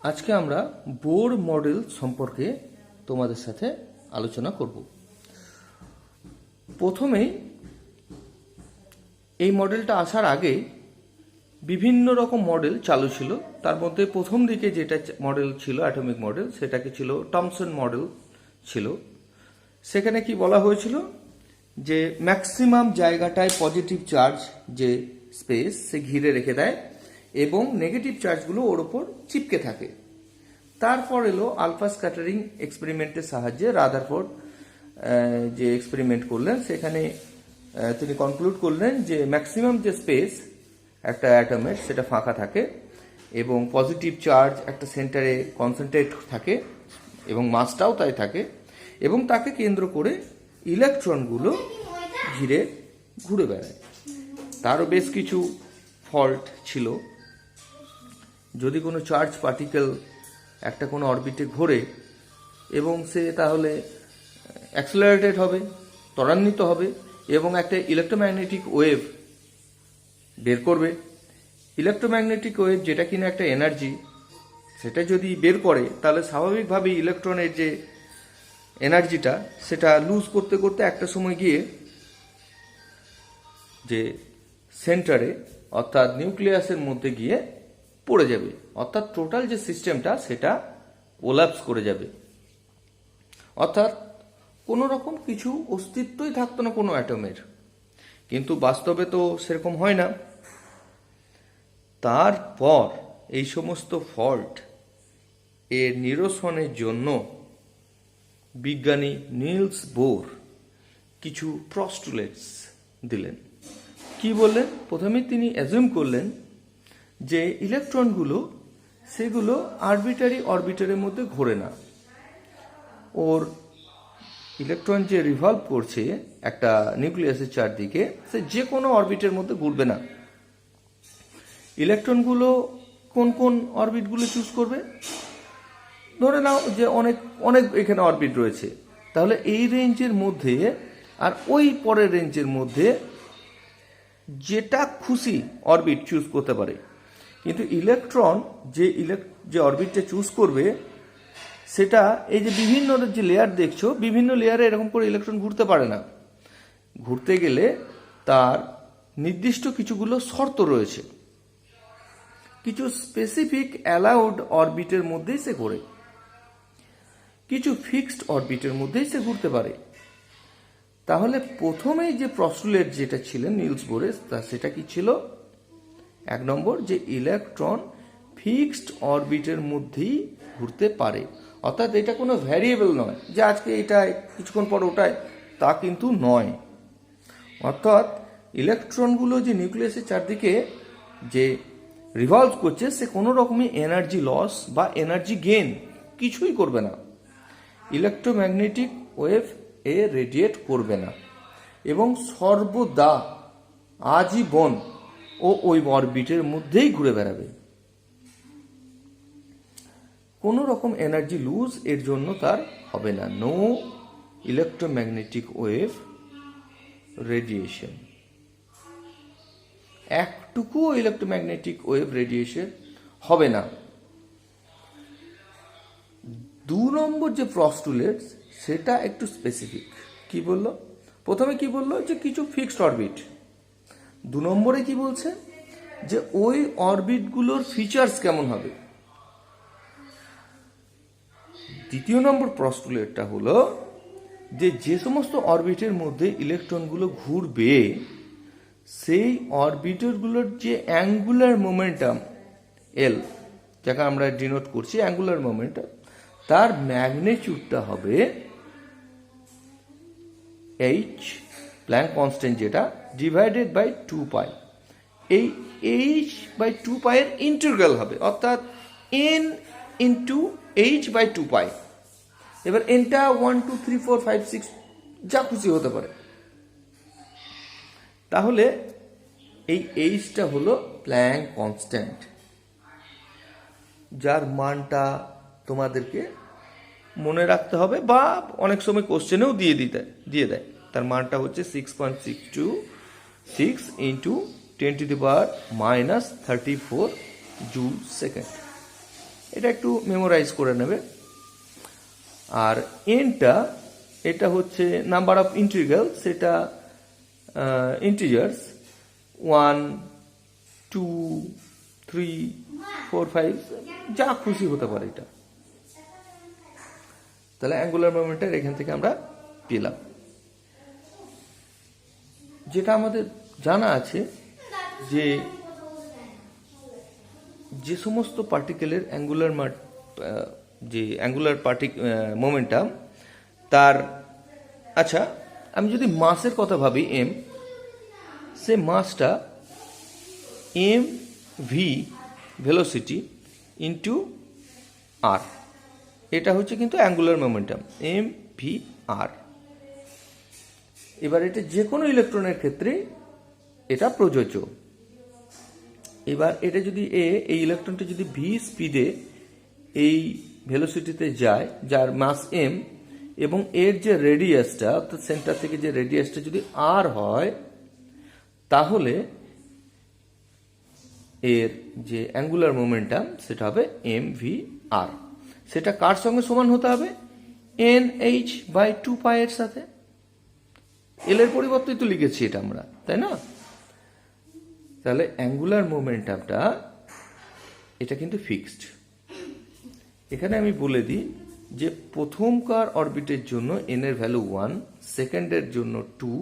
আজকে আমরা Bohr model সম্পর্কে তোমাদের সাথে আলোচনা করব। প্রথমেই এই মডেলটা আসার আগে বিভিন্ন রকম মডেল চালু ছিল। তার মধ্যে প্রথম দিকে যেটা মডেল ছিল অ্যাটমিক মডেল, সেটাকে ছিল টমসন মডেল ছিল। সেখানে কি বলা হয়েছিল যে ম্যাক্সিমাম জায়গাটায় পজিটিভ চার্জ যে স্পেস সে ঘিরে রেখে দেয় এবং নেগেটিভ চার্জগুলো ওর ওপর চিপকে থাকে। তারপর এলো আলফা স্ক্যাটারিং এক্সপেরিমেন্টের সাহায্যে রাদারফোর্ড যে এক্সপেরিমেন্ট করলেন, সেখানে তিনি কনক্লুড করলেন যে ম্যাক্সিমাম যে স্পেস একটা অ্যাটমের সেটা ফাঁকা থাকে এবং পজিটিভ চার্জ একটা সেন্টারে কনসেন্ট্রেট থাকে এবং মাসটাও তাই থাকে এবং তাকে কেন্দ্র করে ইলেকট্রনগুলো ঘিরে ঘুরে বেড়ায়। তারও বেশ কিছু ফল্ট ছিল। যদি কোনো চার্জ পার্টিকেল একটা কোনো অরবিটে ঘোরে এবং সে তাহলে অ্যাক্সেলারেটেড হবে, ত্বরান্বিত হবে এবং একটা ইলেকট্রোম্যাগনেটিক ওয়েভ বের করবে। ইলেকট্রোম্যাগনেটিক ওয়েভ যেটা কিনা একটা এনার্জি, সেটা যদি বের করে তাহলে স্বাভাবিকভাবেই ইলেকট্রনের যে এনার্জিটা সেটা লুজ করতে করতে একটা সময় গিয়ে যে সেন্টারে অর্থাৎ নিউক্লিয়াসের মধ্যে গিয়ে পড়ে যাবে, অর্থাৎ টোটাল যে সিস্টেমটা সেটা কোলাপস করে যাবে। অর্থাৎ কোনো রকম কিছু অস্তিত্বই থাকতো না কোনো অ্যাটমের। কিন্তু বাস্তবে তো সেরকম হয় না। তারপর এই সমস্ত ফল্ট এর নিরসনের জন্য বিজ্ঞানী নিলস বোর কিছু প্রস্টুলেটস দিলেন। কি বললেন? প্রথমেই তিনি অ্যাজিউম করলেন যে ইলেকট্রনগুলো সেগুলো আরবিটারি অরবিটারের মধ্যে ঘোরে না। ওর ইলেকট্রন যে রিভলভ করছে একটা নিউক্লিয়াসের চারদিকে, সে যে কোনো অরবিটের মধ্যে ঘুরবে না। ইলেকট্রনগুলো কোন কোন অরবিটগুলো চুজ করবে? ধরে নাও যে অনেক অনেক এখানে অরবিট রয়েছে, তাহলে এই রেঞ্জের মধ্যে আর ওই পরের রেঞ্জের মধ্যে যেটা খুশি অরবিট চুজ করতে পারে। কিন্তু ইলেকট্রন যে অরবিটটা চুজ করবে সেটা এই যে বিভিন্ন যে লেয়ার দেখছো, বিভিন্ন লেয়ারে এরকম করে ইলেকট্রন ঘুরতে পারে না। ঘুরতে গেলে তার নির্দিষ্ট কিছুগুলো শর্ত রয়েছে, কিছু স্পেসিফিক অ্যালাউড অরবিটের মধ্যেই সে ঘোরে, কিছু ফিক্সড অরবিটের মধ্যেই সে ঘুরতে পারে। তাহলে প্রথমেই যে প্রস্টুলেট যেটা ছিলেন নিলস বোরের, সেটা কি ছিল? এক নম্বর, যে ইলেকট্রন ফিক্সড অরবিটের মধ্যেই ঘুরতে পারে। অর্থাৎ এটা কোনো ভ্যারিয়েবল নয় যে আজকে এটায় কিছুক্ষণ পর ওটায়, তা কিন্তু নয়। অর্থাৎ ইলেকট্রনগুলো যে নিউক্লিয়াসের চারদিকে যে রিভলভ করছে, সে কোনো রকমই এনার্জি লস বা এনার্জি গেইন কিছুই করবে না। ইলেকট্রোম্যাগনেটিক ওয়েভ এ রেডিয়েট করবে না এবং সর্বদা আজীবন ও ওই অরবিটের মধ্যেই ঘুরে বেড়াবে। কোনো রকম এনার্জি লুজ এর জন্য তার হবে না। নো ইলেকট্রোম্যাগনেটিক ওয়েভ রেডিয়েশন, একটুকুও ইলেকট্রোম্যাগনেটিক ওয়েভ রেডিয়েশন হবে না। 2 নম্বর যে প্রস্টুলেট সেটা একটু স্পেসিফিক। কি বললো? প্রথমে কি বললো যে কিছু ফিক্সড অরবিট। 2 নম্বরে কি বলছে যে ওই অরবিটগুলোর ফিচার্স কেমন হবে। 3 নম্বর প্রস্টুলেটটা হলো যে সমস্ত অরবিটের মধ্যে ইলেকট্রনগুলো ঘুরবে, সেই অরবিটরগুলোর যে অ্যাঙ্গুলার মোমেন্টাম এল, যাকে আমরা ডিনোট করছি অ্যাঙ্গুলার মোমেন্টাম, তার ম্যাগনিটিউডটা হবে এইচ, প্ল্যাঙ্ক কনস্ট্যান্ট যেটা, ডিভাইডেড বাই 2π। এই এইচ বাই 2π এর ইন্টিগ্রাল হবে, অর্থাৎ এন ইন্টু এইচ বাই 2π। এবার এনটা 1 2 3 4 5 6 যা খুশি হতে পারে। তাহলে এই এইচটা হলো প্ল্যাঙ্ক কনস্ট্যান্ট, যার মানটা তোমাদেরকে মনে রাখতে হবে বা অনেক সময় কোশ্চেনেও দিয়ে দেয়। তার মানটা হচ্ছে 6.626 × 10⁻⁻34 জুল সেকেন্ড। এটা একটু মেমোরাইজ করে নেবে। আর এনটা এটা হচ্ছে নাম্বার অফ ইন্টিগ্রাল, সেটা ইন্টিজার্স 1 2 3 4 5 যা খুশি হতে পারে এটা। তাহলে অ্যাঙ্গুলার মোমেন্টাম এখান থেকে আমরা পেলাম। যেটা আমাদের জানা আছে যে সমস্ত পার্টিকেলের অ্যাঙ্গুলার মোমেন্টাম তার, আচ্ছা আমি যদি মাসের কথা ভাবি এম, সে মাসটা এম ভি ভেলোসিটি ইন্টু আর, এটা হচ্ছে কিন্তু অ্যাঙ্গুলার মোমেন্টাম এম ভি আর। এবার এটা যে কোনো ইলেকট্রনের ক্ষেত্রে এটা প্রযোজ্য। এবার এটা যদি এই ইলেকট্রনটা যদি ভি স্পিডে এই ভেলোসিটিতে যায়, যার মাস এম, এবং এর যে রেডিয়াসটা অর্থাৎ সেন্টার থেকে যে রেডিয়াসটা যদি আর হয়, তাহলে এর যে অ্যাঙ্গুলার মোমেন্টাম সেটা হবে এম ভি আর। সেটা কার সঙ্গে সমান হতে হবে? এন এইচ বাই 2 পাই এর সাথে। এল এর পরিবর্তে তো লিখেছি এটা আমরা, তাই না? তাহলে অ্যাঙ্গুলার মোমেন্টামটা এটা কিন্তু ফিক্সড। এখানে আমি বলে দিই যে প্রথমকার অরবিটের জন্য এন এর ভ্যালু 1, সেকেন্ডের জন্য 2,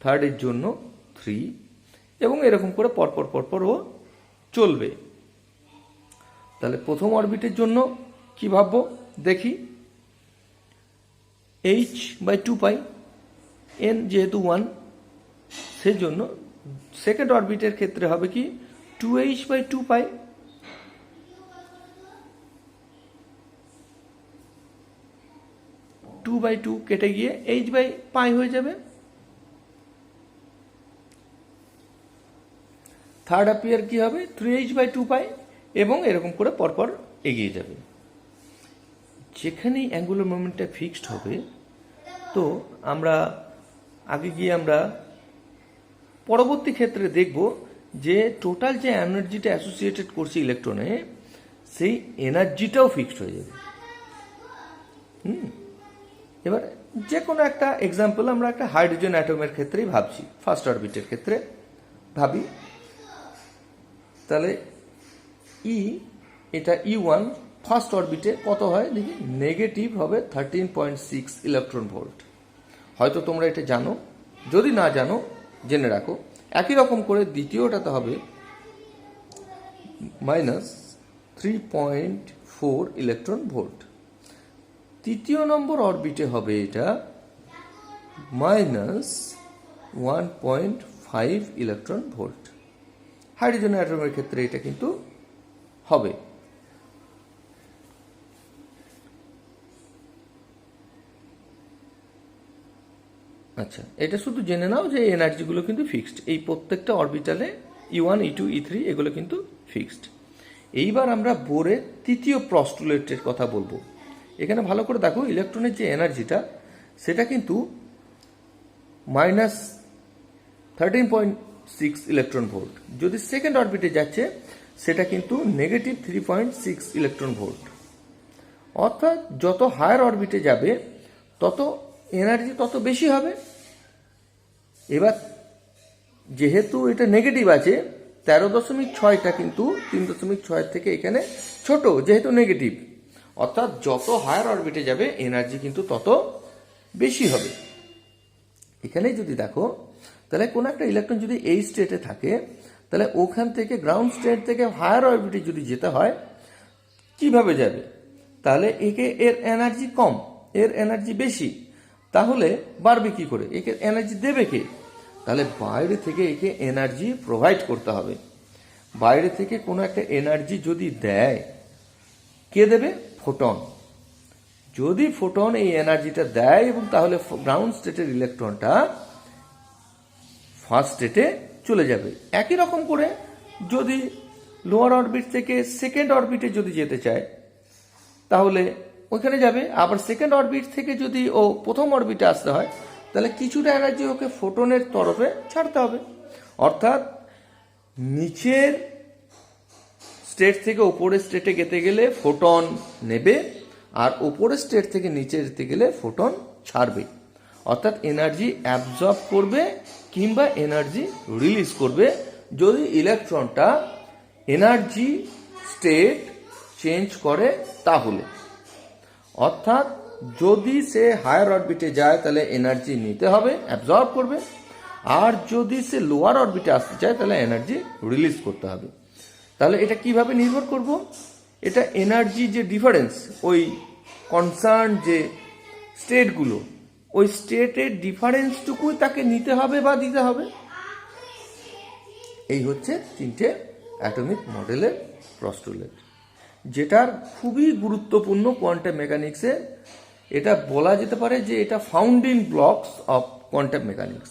থার্ডের জন্য 3, এবং এরকম করে পরপর ও চলবে। তাহলে প্রথম অরবিটের জন্য কি ভাববো দেখি, এইচ বাই 2 পাই, এন যেহেতু 1, সেজন্য সেকেন্ড অরবিটের ক্ষেত্রে হবে কি 2h বাই 2 পাই, 2/2 কেটে গিয়ে h বাই পাই হয়ে যাবে। থার্ড অ্যাপিয়ার কি হবে 3h বাই 2 পাই, এবং এরকম করে পরপর এগিয়ে যাবে। যেখানেই অ্যাঙ্গুলার মোমেন্টটা ফিক্সড হবে, তো আমরা আগে গিয়ে আমরা পরবর্তী ক্ষেত্রে দেখব যে টোটাল যে এনার্জিটা অ্যাসোসিয়েটেড করছে ইলেকট্রনে, সেই এনার্জিটাও ফিক্সড হয়ে যাবে। এবার যে কোনো একটা এক্সাম্পল আমরা একটা হাইড্রোজেন অ্যাটমের ক্ষেত্রেই ভাবছি, ফার্স্ট অরবিটের ক্ষেত্রে ভাবি। তাহলে এটা E1 ফার্স্ট অরবিটে কত হয় দেখি, নেগেটিভ হবে 13.6 ইলেকট্রন ভোল্ট। হয়তো তোমরা এটা জানো, যদি না জানো জেনে রাখো। একই রকম করে দ্বিতীয়টাতে হবে -3.4 ইলেকট্রন ভোল্ট। তৃতীয় নম্বর অরবিটে হবে এটা -1.5 ইলেকট্রন ভোল্ট। হাইড্রোজেন অ্যাটমের ক্ষেত্রে এটা কিন্তু হবে। আচ্ছা, এটা শুধু জেনে নাও যে এনার্জিগুলো কিন্তু ফিক্সড। এই প্রত্যেকটা অরবিটালে E1, E2, E3 এগুলো কিন্তু ফিক্সড। এইবার আমরা বোরের তৃতীয় পস্টুলেটের কথা বলবো। এখানে ভালো করে দেখো, ইলেকট্রনের যে এনার্জিটা সেটা কিন্তু -13.6 ইলেকট্রন ভোল্ট। যদি সেকেন্ড অরবিটে যাচ্ছে সেটা কিন্তু -3.6 ইলেকট্রন ভোল্ট। অর্থাৎ যত হায়ার অরবিটে যাবে তত এনার্জি তত বেশি হবে। এবার যেহেতু এটা নেগেটিভ আছে, 13.6টা কিন্তু 3.6 থেকে এখানে ছোট, যেহেতু নেগেটিভ। অর্থাৎ যত হায়ার অরবিটে যাবে এনার্জি কিন্তু তত বেশি হবে। এখানে যদি দেখো, তাহলে কোনো একটা ইলেকট্রন যদি এই স্টেটে থাকে, তাহলে ওখান থেকে গ্রাউন্ড স্টেট থেকে হায়ার অরবিটে যদি যেতে হয় কিভাবে যাবে? তাহলে এর এনার্জি কম, এর এনার্জি বেশি, তাহলে বাড়বে কি করে? একে এনার্জি দেবে কে? তাহলে বাইরে থেকে একে এনার্জি প্রোভাইড করতে হবে। বাইরে থেকে কোনো একটা এনার্জি যদি দেয়, কে দেবে? ফোটন। যদি ফোটন এই এনার্জিটা দেয়, এবং তাহলে গ্রাউন্ড স্টেটের ইলেকট্রনটা ফার্স্ট স্টেটে চলে যাবে। একই রকম করে যদি লোয়ার অরবিট থেকে সেকেন্ড অরবিটে যদি যেতে চায়, তাহলে ওইখানে যাবে। আবার সেকেন্ড অরবিট থেকে যদি ও প্রথম অরবিটে আসতে হয়, তাহলে কিছুটা এনার্জি ওকে ফোটনের তরফে ছাড়তে হবে। অর্থাৎ নিচের স্টেট থেকে ওপরের স্টেটে যেতে গেলে ফোটন নেবে, আর ওপরের স্টেট থেকে নিচে যেতে গেলে ফোটন ছাড়বে। অর্থাৎ এনার্জি অ্যাবজর্ব করবে কিংবা এনার্জি রিলিজ করবে যদি ইলেকট্রনটা এনার্জি স্টেট চেঞ্জ করে তাহলে। অর্থাৎ যদি সে হায়ার অরবিটে যায় তাহলে এনার্জি নিতে হবে, অ্যাবজর্ব করবে, আর যদি সে লোয়ার অরবিটে আসতে চায় তাহলে এনার্জি রিলিজ করতে হবে। তাহলে এটা কিভাবে নির্ভর করব? এটা এনার্জি যে ডিফারেন্স, ওই কনসার্ন যে স্টেটগুলো, ওই স্টেটের ডিফারেন্সটুকুই তাকে নিতে হবে বা দিতে হবে। এই হচ্ছে তিনটে অ্যাটমিক মডেলের প্রস্টুলেট, যেটার খুবই গুরুত্বপূর্ণ কোয়ান্টাম মেকানিক্সে। এটা বলা যেতে পারে যে এটা founding blocks of quantum mechanics.